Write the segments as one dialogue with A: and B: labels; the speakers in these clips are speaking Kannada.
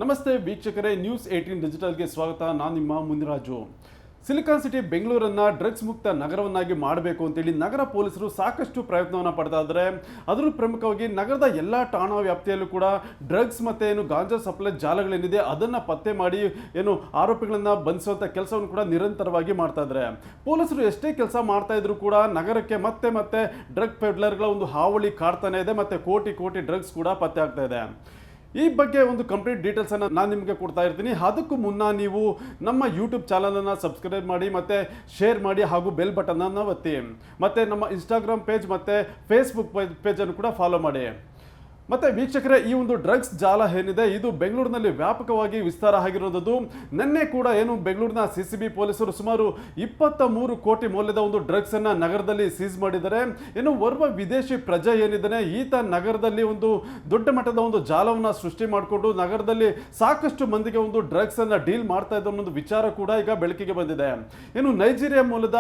A: ನಮಸ್ತೆ ವೀಕ್ಷಕರೇ, ನ್ಯೂಸ್ 18 ಡಿಜಿಟಲ್ಗೆ ಸ್ವಾಗತ. ನಾನು ನಿಮ್ಮ ಮುನಿರಾಜು. ಸಿಲಿಕಾನ್ ಸಿಟಿ ಬೆಂಗಳೂರನ್ನು ಡ್ರಗ್ಸ್ ಮುಕ್ತ ನಗರವನ್ನಾಗಿ ಮಾಡಬೇಕು ಅಂತೇಳಿ ನಗರ ಪೊಲೀಸರು ಸಾಕಷ್ಟು ಪ್ರಯತ್ನವನ್ನು ಪಡ್ತಾ ಇದ್ದಾರೆ. ಅದರಲ್ಲೂ ಪ್ರಮುಖವಾಗಿ ನಗರದ ಎಲ್ಲ ಠಾಣಾ ವ್ಯಾಪ್ತಿಯಲ್ಲೂ ಕೂಡ ಡ್ರಗ್ಸ್ ಮತ್ತು ಗಾಂಜಾ ಸಪ್ಲೈ ಜಾಲಗಳೇನಿದೆ ಅದನ್ನು ಪತ್ತೆ ಮಾಡಿ ಆರೋಪಿಗಳನ್ನು ಬಂಧಿಸುವಂಥ ಕೆಲಸವನ್ನು ಕೂಡ ನಿರಂತರವಾಗಿ ಮಾಡ್ತಾ ಇದ್ದಾರೆ. ಪೊಲೀಸರು ಎಷ್ಟೇ ಕೆಲಸ ಮಾಡ್ತಾ ಇದ್ರು ಕೂಡ ನಗರಕ್ಕೆ ಮತ್ತೆ ಡ್ರಗ್ ಪೆಡ್ಲರ್ಗಳ ಒಂದು ಹಾವಳಿ ಕಾಡ್ತಾನೆ ಇದೆ ಮತ್ತು ಕೋಟಿ ಡ್ರಗ್ಸ್ ಕೂಡ ಪತ್ತೆ ಆಗ್ತಾ ಇದೆ. ಈ ಬಗ್ಗೆ ಒಂದು ಕಂಪ್ಲೀಟ್ ಡೀಟೇಲ್ಸನ್ನು ನಾನು ನಿಮಗೆ ಕೊಡ್ತಾ ಇರ್ತೀನಿ. ಅದಕ್ಕೂ ಮುನ್ನ ನೀವು ನಮ್ಮ ಯೂಟ್ಯೂಬ್ ಚಾನಲನ್ನು ಸಬ್ಸ್ಕ್ರೈಬ್ ಮಾಡಿ ಮತ್ತು ಶೇರ್ ಮಾಡಿ ಹಾಗೂ ಬೆಲ್ ಬಟನನ್ನು ಒತ್ತಿ. ಮತ್ತು ನಮ್ಮ ಇನ್ಸ್ಟಾಗ್ರಾಮ್ ಪೇಜ್ ಮತ್ತು ಫೇಸ್ಬುಕ್ ಪೇಜನ್ನು ಕೂಡ ಫಾಲೋ ಮಾಡಿ. ಮತ್ತು ವೀಕ್ಷಕರೇ, ಈ ಒಂದು ಡ್ರಗ್ಸ್ ಜಾಲ ಏನಿದೆ ಇದು ಬೆಂಗಳೂರಿನಲ್ಲಿ ವ್ಯಾಪಕವಾಗಿ ವಿಸ್ತಾರ ಆಗಿರೋದು. ನಿನ್ನೆ ಕೂಡ ಬೆಂಗಳೂರಿನ CCB ಪೊಲೀಸರು ಸುಮಾರು 23 ಕೋಟಿ ಮೌಲ್ಯದ ಒಂದು ಡ್ರಗ್ಸನ್ನು ನಗರದಲ್ಲಿ ಸೀಸ್ ಮಾಡಿದ್ದಾರೆ. ಓರ್ವ ವಿದೇಶಿ ಪ್ರಜೆ ಏನಿದ್ದಾನೆ ಈತ ನಗರದಲ್ಲಿ ಒಂದು ದೊಡ್ಡ ಮಟ್ಟದ ಒಂದು ಜಾಲವನ್ನು ಸೃಷ್ಟಿ ಮಾಡಿಕೊಂಡು ನಗರದಲ್ಲಿ ಸಾಕಷ್ಟು ಮಂದಿಗೆ ಒಂದು ಡ್ರಗ್ಸನ್ನು ಡೀಲ್ ಮಾಡ್ತಾ ಇದ್ದ ಒಂದು ವಿಚಾರ ಕೂಡ ಈಗ ಬೆಳಕಿಗೆ ಬಂದಿದೆ. ನೈಜೀರಿಯಾ ಮೂಲದ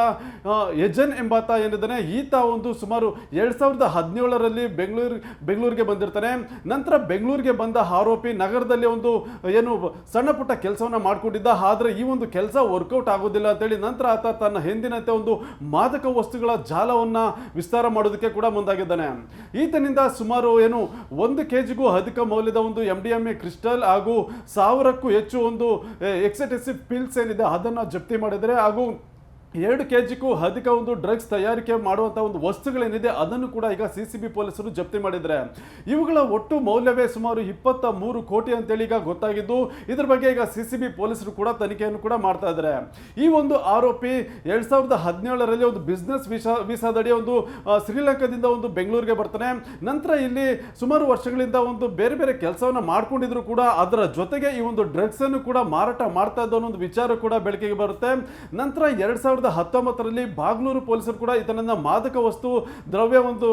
A: ಎಜನ್ ಎಂಬಾತ ಏನಿದ್ದಾನೆ ಈತ ಒಂದು ಸುಮಾರು 2017ರಲ್ಲಿ ಬೆಂಗಳೂರಿಗೆ ಬಂದಿರ್ತಾನೆ. ನಂತರ ಬೆಂಗಳೂರಿಗೆ ಬಂದ ಆರೋಪಿ ನಗರದಲ್ಲಿ ಒಂದು ಸಣ್ಣ ಪುಟ್ಟ ಕೆಲಸವನ್ನ ಮಾಡ್ಕೊಂಡಿದ್ದ. ಆದ್ರೆ ಈ ಒಂದು ಕೆಲಸ ವರ್ಕೌಟ್ ಆಗೋದಿಲ್ಲ ಅಂತೇಳಿ ನಂತರ ಆತ ತನ್ನ ಹಿಂದಿನಂತೆ ಒಂದು ಮಾದಕ ವಸ್ತುಗಳ ಜಾಲವನ್ನ ವಿಸ್ತಾರ ಮಾಡೋದಕ್ಕೆ ಕೂಡ ಮುಂದಾಗಿದ್ದಾನೆ. ಈತನಿಂದ ಸುಮಾರು 1 kgಗೂ ಅಧಿಕ ಮೌಲ್ಯದ ಒಂದು MDMA ಕ್ರಿಸ್ಟಲ್ ಹಾಗೂ 1000ಕ್ಕೂ ಹೆಚ್ಚು ಒಂದು ಎಕ್ಸೆಟಸಿವ್ ಪಿಲ್ಸ್ ಏನಿದೆ ಅದನ್ನ ಜಪ್ತಿ ಮಾಡಿದರೆ ಹಾಗೂ 2 kgಕ್ಕೂ ಅಧಿಕ ಒಂದು ಡ್ರಗ್ಸ್ ತಯಾರಿಕೆ ಮಾಡುವಂಥ ಒಂದು ವಸ್ತುಗಳೇನಿದೆ ಅದನ್ನು ಕೂಡ ಈಗ CCB ಪೊಲೀಸರು ಜಪ್ತಿ ಮಾಡಿದ್ದಾರೆ. ಇವುಗಳ ಒಟ್ಟು ಮೌಲ್ಯವೇ ಸುಮಾರು 23 ಕೋಟಿ ಅಂತೇಳಿ ಈಗ ಗೊತ್ತಾಗಿದ್ದು, ಇದ್ರ ಬಗ್ಗೆ ಈಗ CCB ಪೊಲೀಸರು ಕೂಡ ತನಿಖೆಯನ್ನು ಕೂಡ ಮಾಡ್ತಾ ಇದ್ದಾರೆ. ಈ ಒಂದು ಆರೋಪಿ 2017ರಲ್ಲಿ ಒಂದು ಬಿಸ್ನೆಸ್ ವೀಸಾದಡಿ ಒಂದು ಶ್ರೀಲಂಕಾದಿಂದ ಒಂದು ಬೆಂಗಳೂರಿಗೆ ಬರ್ತಾನೆ. ನಂತರ ಇಲ್ಲಿ ಸುಮಾರು ವರ್ಷಗಳಿಂದ ಒಂದು ಬೇರೆ ಕೆಲಸವನ್ನು ಮಾಡ್ಕೊಂಡಿದ್ರು ಕೂಡ ಅದರ ಜೊತೆಗೆ ಈ ಒಂದು ಡ್ರಗ್ಸ್ ಅನ್ನು ಕೂಡ ಮಾರಾಟ ಮಾಡ್ತಾ ಇದ್ದ ಒಂದು ವಿಚಾರ ಕೂಡ ಬೆಳಕಿಗೆ ಬರುತ್ತೆ. ನಂತರ 2019ರಲ್ಲಿ ಬಾಗ್ಲೂರು ಪೊಲೀಸರು ಕೂಡ ಈತನನ್ನ ಮಾದಕ ವಸ್ತು ದ್ರವ್ಯ ಒಂದು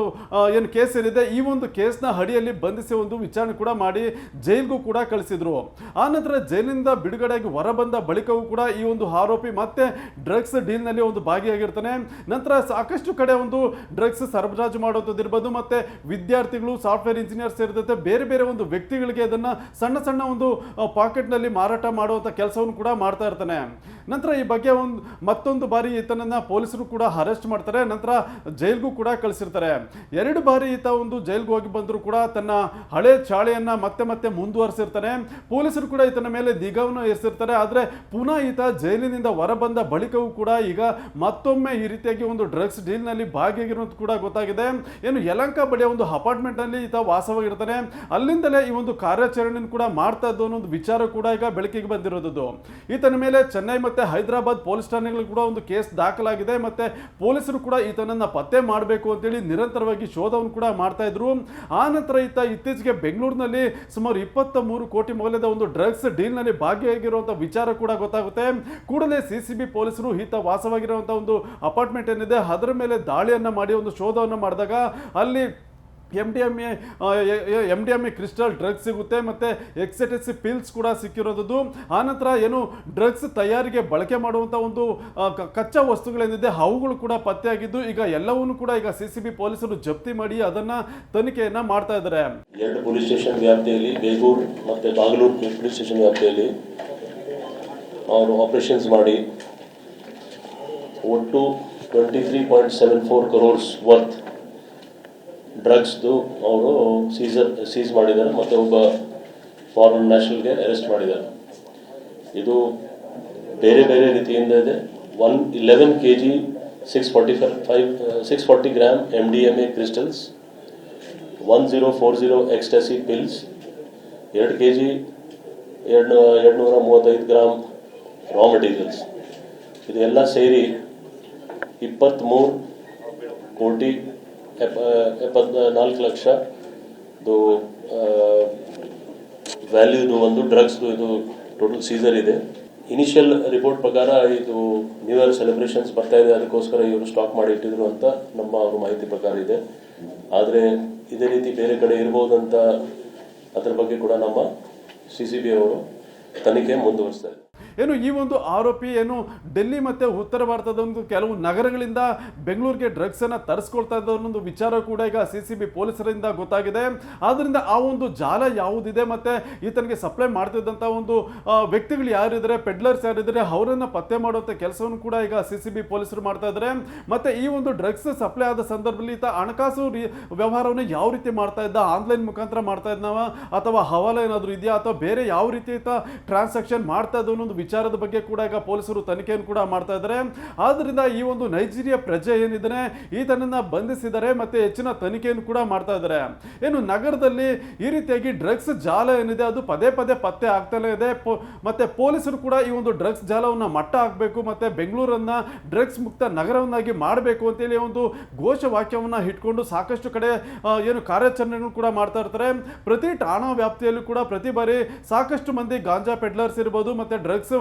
A: ಕೇಸ್ ಏನಿದೆ ಈ ಒಂದು ಕೇಸ್ನ ಅಡಿಯಲ್ಲಿ ಬಂಧಿಸಿ ಒಂದು ವಿಚಾರಣೆ ಕೂಡ ಮಾಡಿ ಜೈಲ್ಗೂ ಕೂಡ ಕಳಿಸಿದ್ರು. ಆ ನಂತರ ಜೈಲಿನಿಂದ ಬಿಡುಗಡೆಯಾಗಿ ಹೊರಬಂದ ಬಳಿಕವೂ ಕೂಡ ಈ ಒಂದು ಆರೋಪಿ ಮತ್ತೆ ಡ್ರಗ್ಸ್ ಡೀಲ್ನಲ್ಲಿ ಒಂದು ಭಾಗಿಯಾಗಿರ್ತಾನೆ. ನಂತರ ಸಾಕಷ್ಟು ಕಡೆ ಒಂದು ಡ್ರಗ್ಸ್ ಸರಬರಾಜು ಮಾಡೋದಿರ್ಬೋದು ಮತ್ತೆ ವಿದ್ಯಾರ್ಥಿಗಳು, ಸಾಫ್ಟ್ವೇರ್ ಇಂಜಿನಿಯರ್ಸ್ ಸೇರಿದಂತೆ ಬೇರೆ ಒಂದು ವ್ಯಕ್ತಿಗಳಿಗೆ ಅದನ್ನ ಸಣ್ಣ ಒಂದು ಪಾಕೆಟ್ನಲ್ಲಿ ಮಾರಾಟ ಮಾಡುವಂಥ ಕೆಲಸವನ್ನು ಕೂಡ ಮಾಡ್ತಾ ಇರ್ತಾನೆ. ನಂತರ ಈ ಬಗ್ಗೆ ಮತ್ತೊಂದು ಬಾರಿ ಈತನನ್ನ ಪೊಲೀಸರು ಕೂಡ ಅರೆಸ್ಟ್ ಮಾಡ್ತಾರೆ. ನಂತರ ಜೈಲ್ಗೂ ಕೂಡ ಕಳಿಸಿರ್ತಾರೆ. 2 ಬಾರಿ ಈತ ಒಂದು ಜೈಲ್ಗೆ ಹೋಗಿ ಬಂದರೂ ಕೂಡ ತನ್ನ ಹಳೆ ಚಾಳಿಯನ್ನ ಮತ್ತೆ ಮುಂದುವರಿಸಿರ್ತಾನೆ. ಪೊಲೀಸರು ಕೂಡ ಈತನ ಮೇಲೆ ನಿಗಾವನ್ನು ಇರಿಸಿರ್ತಾರೆ. ಆದರೆ ಪುನಃ ಈತ ಜೈಲಿನಿಂದ ಹೊರಬಂದ ಬಳಿಕವೂ ಕೂಡ ಈಗ ಮತ್ತೊಮ್ಮೆ ಈ ರೀತಿಯಾಗಿ ಒಂದು ಡ್ರಗ್ಸ್ ಡೀಲ್ನಲ್ಲಿ ಭಾಗಿಯಾಗಿರೋದು ಕೂಡ ಗೊತ್ತಾಗಿದೆ. ಯಲಹಂಕ ಬಳಿಯ ಒಂದು ಅಪಾರ್ಟ್ಮೆಂಟ್ ನಲ್ಲಿ ಈತ ವಾಸವಾಗಿರ್ತಾನೆ. ಅಲ್ಲಿಂದಲೇ ಈ ಒಂದು ಕಾರ್ಯಾಚರಣೆಯನ್ನು ಕೂಡ ಮಾಡ್ತಾ ಇದ್ದು ಅನ್ನೋ ಒಂದು ವಿಚಾರ ಕೂಡ ಈಗ ಬೆಳಕಿಗೆ ಬಂದಿರೋದು. ಈತನ ಮೇಲೆ ಚೆನ್ನೈ ಮತ್ತೆ ಹೈದರಾಬಾದ್ ಪೊಲೀಸ್ ಠಾಣೆಗಳು ಕೂಡ ಒಂದು ಕೇಸ್ ದಾಖಲಾಗಿದೆ. ಮತ್ತೆ ಪೊಲೀಸರು ಕೂಡ ಈತನನ್ನ ಪತ್ತೆ ಮಾಡಬೇಕು ಅಂತೇಳಿ ನಿರಂತರವಾಗಿ ಶೋಧವನ್ನು ಕೂಡ ಮಾಡ್ತಾ ಇದ್ರು. ಆ ನಂತರ ಈತ ಇತ್ತೀಚೆಗೆ ಬೆಂಗಳೂರಿನಲ್ಲಿ ಸುಮಾರು 23 ಕೋಟಿ ಮೌಲ್ಯದ ಒಂದು ಡ್ರಗ್ಸ್ ಡೀಲ್ ನಲ್ಲಿ ಭಾಗಿಯಾಗಿರುವಂತಹ ವಿಚಾರ ಕೂಡ ಗೊತ್ತಾಗುತ್ತೆ. ಕೂಡಲೇ CCB ಪೊಲೀಸರು ಈತ ವಾಸವಾಗಿರುವಂತಹ ಒಂದು ಅಪಾರ್ಟ್ಮೆಂಟ್ ಏನಿದೆ ಅದರ ಮೇಲೆ ದಾಳಿಯನ್ನ ಮಾಡಿ ಒಂದು ಶೋಧವನ್ನು ಮಾಡಿದಾಗ ಅಲ್ಲಿ MDMA ಕ್ರಿಸ್ಟಲ್ ಡ್ರಗ್ಸ್ ಸಿಗುತ್ತೆ ಮತ್ತೆ ಎಕ್ಸೆಟಸಿವ್ ಪಿಲ್ಸ್ ಕೂಡ ಸಿಕ್ಕಿರೋದು. ಆನಂತರ ಡ್ರಗ್ಸ್ ತಯಾರಿಗೆ ಬಳಕೆ ಮಾಡುವಂತ ಒಂದು ಕಚ್ಚಾ ವಸ್ತುಗಳೇನಿದೆ ಅವುಗಳು ಕೂಡ ಪತ್ತೆಯಾಗಿದ್ದು ಈಗ ಎಲ್ಲವನ್ನೂ ಕೂಡ ಈಗ CCB ಪೊಲೀಸರು ಜಪ್ತಿ ಮಾಡಿ ಅದನ್ನ ತನಿಖೆಯನ್ನ ಮಾಡ್ತಾ ಇದ್ದಾರೆ.
B: 2 ಪೊಲೀಸ್ ಸ್ಟೇಷನ್ ವ್ಯಾಪ್ತಿಯಲ್ಲಿ ಬೇಗೂರು ಮತ್ತೆ ಬಾಗಲೂರು ಪೊಲೀಸ್ ಸ್ಟೇಷನ್ ವ್ಯಾಪ್ತಿಯಲ್ಲಿ ಅವರು ಆಪರೇಷನ್ಸ್ ಮಾಡಿ ಒಟ್ಟು 23.74 crores ವರ್ತ್ ಡ್ರಗ್ಸ್ದು ಅವರು ಸೀಸ್ ಮಾಡಿದ್ದಾರೆ ಮತ್ತು ಒಬ್ಬ ಫಾರಿನ್ ನ್ಯಾಷನಲ್ಗೆ ಅರೆಸ್ಟ್ ಮಾಡಿದ್ದಾರೆ. ಇದು ಬೇರೆ ರೀತಿಯಿಂದ ಇದೆ. 11 kg 640 gram MDMA crystals, 1040 ecstasy pills, 2 kg 235 gram raw materials, ಇದೆಲ್ಲ ಸೇರಿ 23 ಕೋಟಿ 74 ಲಕ್ಷ ವ್ಯಾಲ್ಯೂದು ಒಂದು ಡ್ರಗ್ಸ್ ಇದು ಟೋಟಲ್ ಸೀಸರ್ ಇದೆ. ಇನಿಷಿಯಲ್ ರಿಪೋರ್ಟ್ ಪ್ರಕಾರ ಇದು ನ್ಯೂ ಇಯರ್ ಸೆಲೆಬ್ರೇಷನ್ಸ್ ಬರ್ತಾ ಇದೆ, ಅದಕ್ಕೋಸ್ಕರ ಇವರು ಸ್ಟಾಕ್ ಮಾಡಿ ಇಟ್ಟಿದ್ರು ಅಂತ ನಮ್ಮ ಅವ್ರ ಮಾಹಿತಿ ಪ್ರಕಾರ ಇದೆ. ಆದರೆ ಇದೇ ರೀತಿ ಬೇರೆ ಕಡೆ ಇರ್ಬೋದಂತ ಅದರ ಬಗ್ಗೆ ಕೂಡ ನಮ್ಮ CCB ಅವರು ತನಿಖೆ ಮುಂದುವರಿಸ್ತಾರೆ.
A: ಏನು ಈ ಒಂದು ಆರೋಪಿ ಏನು ಡೆಲ್ಲಿ ಮತ್ತು ಉತ್ತರ ಭಾರತದ ಒಂದು ಕೆಲವು ನಗರಗಳಿಂದ ಬೆಂಗಳೂರಿಗೆ ಡ್ರಗ್ಸನ್ನು ತರಿಸ್ಕೊಳ್ತಾ ಇದ್ದ ಒಂದು ವಿಚಾರ ಕೂಡ ಈಗ CCB ಪೊಲೀಸರಿಂದ ಗೊತ್ತಾಗಿದೆ. ಆದ್ದರಿಂದ ಆ ಒಂದು ಜಾಲ ಯಾವುದಿದೆ ಮತ್ತು ಈತನಿಗೆ ಸಪ್ಲೈ ಮಾಡ್ತಿದ್ದಂಥ ಒಂದು ವ್ಯಕ್ತಿಗಳು ಯಾರಿದ್ದಾರೆ, ಪೆಡ್ಲರ್ಸ್ ಯಾರಿದ್ದಾರೆ, ಅವರನ್ನು ಪತ್ತೆ ಮಾಡುವಂಥ ಕೆಲಸವನ್ನು ಕೂಡ ಈಗ CCB ಪೊಲೀಸರು ಮಾಡ್ತಾ ಇದ್ದಾರೆ. ಮತ್ತು ಈ ಒಂದು ಡ್ರಗ್ಸ್ ಸಪ್ಲೈ ಆದ ಸಂದರ್ಭದಲ್ಲಿ ಈತ ಹಣಕಾಸು ವ್ಯವಹಾರವನ್ನು ಯಾವ ರೀತಿ ಮಾಡ್ತಾ ಇದ್ದ, ಆನ್ಲೈನ್ ಮುಖಾಂತರ ಮಾಡ್ತಾ ಇದ್ನವ ಅಥವಾ ಹವಾಲ ಏನಾದರೂ ಇದೆಯಾ ಅಥವಾ ಬೇರೆ ಯಾವ ರೀತಿ ಈತ ಟ್ರಾನ್ಸಾಕ್ಷನ್ ಮಾಡ್ತಾ ಇದ್ದ ಅನ್ನೋ ವಿಚಾರದ ಬಗ್ಗೆ ಕೂಡ ಈಗ ಪೊಲೀಸರು ತನಿಖೆಯನ್ನು ಕೂಡ ಮಾಡ್ತಾ ಇದ್ದಾರೆ. ಆದ್ದರಿಂದ ಈ ಒಂದು ನೈಜೀರಿಯಾ ಪ್ರಜೆ ಏನಿದ್ದಾನೆ ಈತನನ್ನ ಬಂಧಿಸಿದ್ದಾರೆ ಮತ್ತು ಹೆಚ್ಚಿನ ತನಿಖೆಯನ್ನು ಕೂಡ ಮಾಡ್ತಾ ಇದ್ದಾರೆ. ಏನು ನಗರದಲ್ಲಿ ಈ ರೀತಿಯಾಗಿ ಡ್ರಗ್ಸ್ ಜಾಲ ಏನಿದೆ ಅದು ಪದೇ ಪದೇ ಪತ್ತೆ ಆಗ್ತಾನೆ ಇದೆ. ಮತ್ತೆ ಪೊಲೀಸರು ಕೂಡ ಈ ಒಂದು ಡ್ರಗ್ಸ್ ಜಾಲವನ್ನು ಮಟ್ಟ ಹಾಕಬೇಕು ಮತ್ತೆ ಬೆಂಗಳೂರನ್ನ ಡ್ರಗ್ಸ್ ಮುಕ್ತ ನಗರವನ್ನಾಗಿ ಮಾಡಬೇಕು ಅಂತೇಳಿ ಒಂದು ಘೋಷವಾಕ್ಯವನ್ನು ಇಟ್ಕೊಂಡು ಸಾಕಷ್ಟು ಕಡೆ ಏನು ಕಾರ್ಯಾಚರಣೆಯನ್ನು ಕೂಡ ಮಾಡ್ತಾ ಇರ್ತಾರೆ. ಪ್ರತಿ ಠಾಣಾ ವ್ಯಾಪ್ತಿಯಲ್ಲೂ ಕೂಡ ಪ್ರತಿ ಬಾರಿ ಸಾಕಷ್ಟು ಮಂದಿ ಗಾಂಜಾ ಪೆಡ್ಲರ್ಸ್ ಇರ್ಬೋದು ಮತ್ತೆ ಡ್ರಗ್ಸ್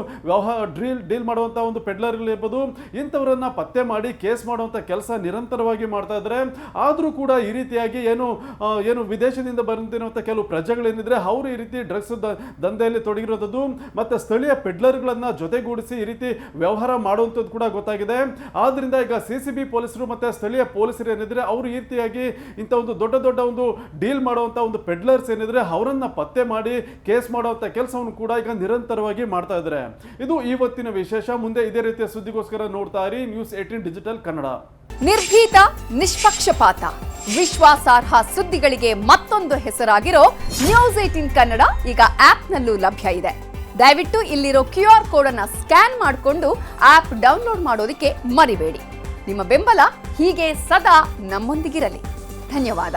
A: ಡೀಲ್ ಮಾಡುವಂಥ ಒಂದು ಪೆಡ್ಲರ್ ಇರ್ಬೋದು, ಇಂಥವರನ್ನ ಪತ್ತೆ ಮಾಡಿ ಕೇಸ್ ಮಾಡುವಂಥ ಕೆಲಸ ನಿರಂತರವಾಗಿ ಮಾಡ್ತಾ ಇದ್ದಾರೆ. ಆದರೂ ಕೂಡ ಈ ರೀತಿಯಾಗಿ ಏನು ವಿದೇಶದಿಂದ ಬಂದಿರುವಂಥ ಕೆಲವು ಪ್ರಜೆಗಳೇನಿದ್ರೆ ಅವರು ಈ ರೀತಿ ಡ್ರಗ್ಸ್ ದಂಧೆಯಲ್ಲಿ ತೊಡಗಿರೋದು ಮತ್ತೆ ಸ್ಥಳೀಯ ಪೆಡ್ಲರ್ಗಳನ್ನ ಜೊತೆಗೂಡಿಸಿ ಈ ರೀತಿ ವ್ಯವಹಾರ ಮಾಡುವಂಥದ್ದು ಕೂಡ ಗೊತ್ತಾಗಿದೆ. ಆದ್ರಿಂದ ಈಗ CCB ಪೊಲೀಸರು ಮತ್ತೆ ಸ್ಥಳೀಯ ಪೊಲೀಸರು ಏನಿದ್ರೆ ಅವರು ಈ ರೀತಿಯಾಗಿ ಇಂಥ ಒಂದು ದೊಡ್ಡ ಒಂದು ಡೀಲ್ ಮಾಡುವಂಥ ಒಂದು ಪೆಡ್ಲರ್ಸ್ ಏನಿದ್ರೆ ಅವರನ್ನ ಪತ್ತೆ ಮಾಡಿ ಕೇಸ್ ಮಾಡುವಂಥ ಕೆಲಸವನ್ನು ಕೂಡ ಈಗ ನಿರಂತರವಾಗಿ ಮಾಡ್ತಾ ಇದ್ದಾರೆ. ಇದು ಇವತ್ತಿನ ವಿಶೇಷ. ಮುಂದೆ ಇದೇ ರೀತಿಯ ಸುದ್ದಿಗೋಸ್ಕರ ನೋಡ್ತಾ ಇರಿ News18 ಡಿಜಿಟಲ್ ಕನ್ನಡ.
C: ನಿರ್ಭೀತ, ನಿಷ್ಪಕ್ಷಪಾತ, ವಿಶ್ವಾಸಾರ್ಹ ಸುದ್ದಿಗಳಿಗೆ ಮತ್ತೊಂದು ಹೆಸರಾಗಿರೋ News18 ಕನ್ನಡ ಈಗ ಆಪ್ನಲ್ಲೂ ಲಭ್ಯ ಇದೆ. ದಯವಿಟ್ಟು ಇಲ್ಲಿರೋ QR ಕೋಡ್ ಅನ್ನ ಸ್ಕ್ಯಾನ್ ಮಾಡಿಕೊಂಡು ಆಪ್ ಡೌನ್ಲೋಡ್ ಮಾಡೋದಕ್ಕೆ ಮರಿಬೇಡಿ. ನಿಮ್ಮ ಬೆಂಬಲ ಹೀಗೆ ಸದಾ ನಮ್ಮೊಂದಿಗಿರಲಿ. ಧನ್ಯವಾದ.